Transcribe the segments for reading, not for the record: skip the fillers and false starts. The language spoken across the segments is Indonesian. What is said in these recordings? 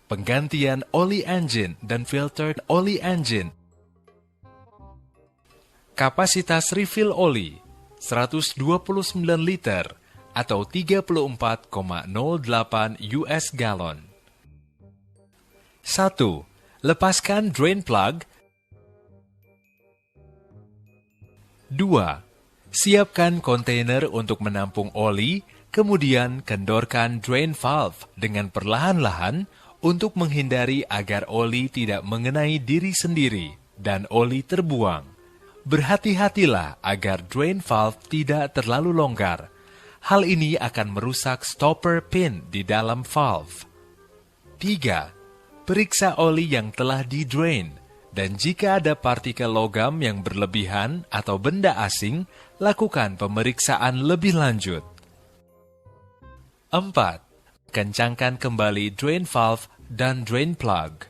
penggantian oli engine dan filter oli engine. Kapasitas refill oli 129 liter atau 34,08 US gallon. 1. Lepaskan drain plug. 2. Siapkan kontainer untuk menampung oli, kemudian kendorkan drain valve dengan perlahan-lahan untuk menghindari agar oli tidak mengenai diri sendiri dan oli terbuang. Berhati-hatilah agar drain valve tidak terlalu longgar. Hal ini akan merusak stopper pin di dalam valve. 3. Periksa oli yang telah di-drain, dan jika ada partikel logam yang berlebihan atau benda asing, lakukan pemeriksaan lebih lanjut. 4. Kencangkan kembali drain valve dan drain plug.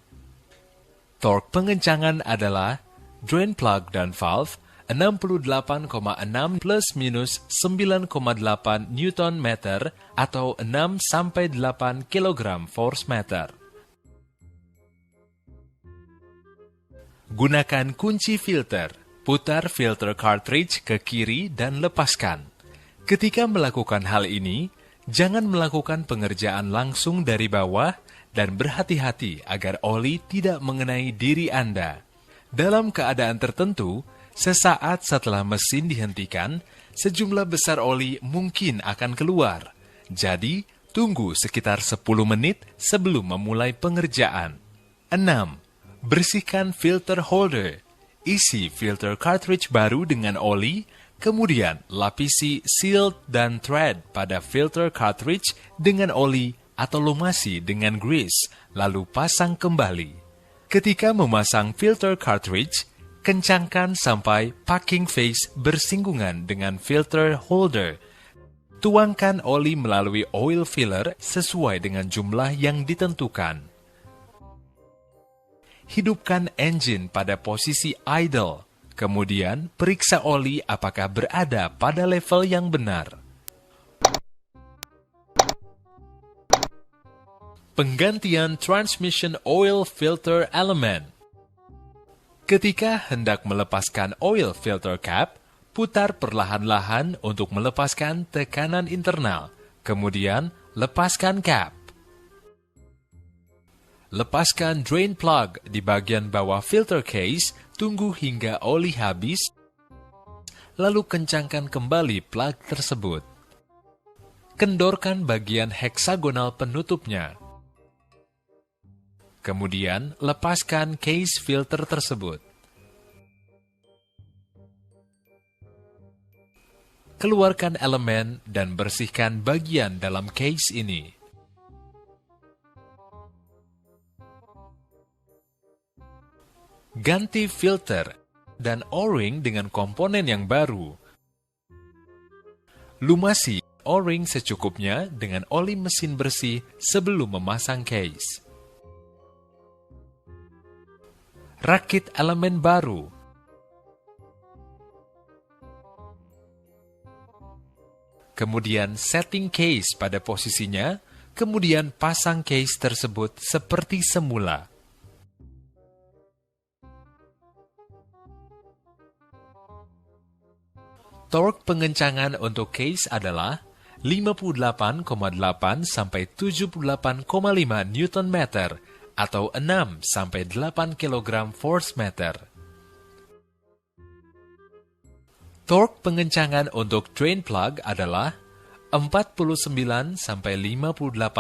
Torque pengencangan adalah drain plug dan valve 68,6 plus minus 9,8 Newton meter atau 6-8 kg force meter. Gunakan kunci filter. Putar filter cartridge ke kiri dan lepaskan. Ketika melakukan hal ini, jangan melakukan pengerjaan langsung dari bawah dan berhati-hati agar oli tidak mengenai diri Anda. Dalam keadaan tertentu, sesaat setelah mesin dihentikan, sejumlah besar oli mungkin akan keluar. Jadi, tunggu sekitar 10 menit sebelum memulai pengerjaan. 6. Bersihkan filter holder. Isi filter cartridge baru dengan oli, kemudian lapisi seal dan thread pada filter cartridge dengan oli atau lumasi dengan grease, lalu pasang kembali. Ketika memasang filter cartridge, kencangkan sampai packing face bersinggungan dengan filter holder. Tuangkan oli melalui oil filler sesuai dengan jumlah yang ditentukan. Hidupkan engine pada posisi idle, kemudian periksa oli apakah berada pada level yang benar. Penggantian transmission oil filter element. Ketika hendak melepaskan oil filter cap, putar perlahan-lahan untuk melepaskan tekanan internal, kemudian lepaskan cap. Lepaskan drain plug di bagian bawah filter case, tunggu hingga oli habis, lalu kencangkan kembali plug tersebut. Kendorkan bagian heksagonal penutupnya. Kemudian, lepaskan case filter tersebut. Keluarkan elemen dan bersihkan bagian dalam case ini. Ganti filter dan O-ring dengan komponen yang baru. Lumasi O-ring secukupnya dengan oli mesin bersih sebelum memasang case. Rakit elemen baru. Kemudian setting case pada posisinya, kemudian pasang case tersebut seperti semula. Torque pengencangan untuk case adalah 58,8 sampai 78,5 Newton meter atau 6 sampai 8 kg force meter. Torque pengencangan untuk drain plug adalah 49 sampai 58,8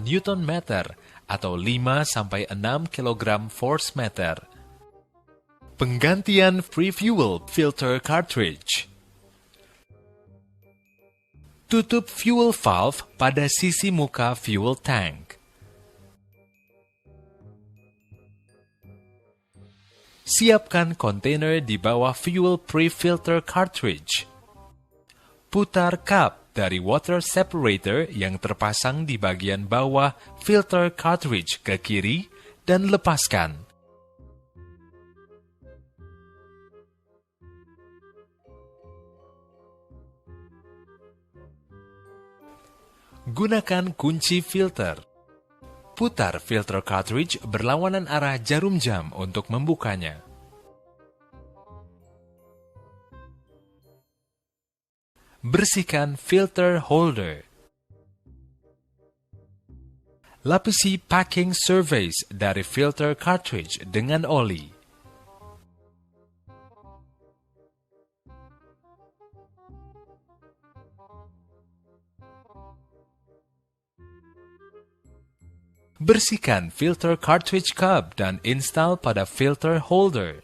Newton meter atau 5 sampai 6 kg force meter. Penggantian free fuel filter cartridge. Tutup fuel valve pada sisi muka fuel tank. Siapkan kontainer di bawah fuel pre-filter cartridge. Putar kap dari water separator yang terpasang di bagian bawah filter cartridge ke kiri dan lepaskan. Gunakan kunci filter. Putar filter cartridge berlawanan arah jarum jam untuk membukanya. Bersihkan filter holder. Lapisi packing surface dari filter cartridge dengan oli. Bersihkan filter cartridge cup dan install pada filter holder.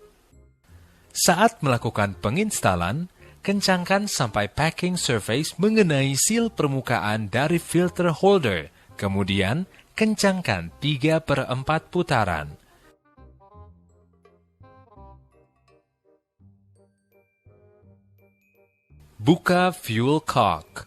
Saat melakukan penginstalan, kencangkan sampai packing surface mengenai seal permukaan dari filter holder. Kemudian, kencangkan 3/4 putaran. Buka fuel cock.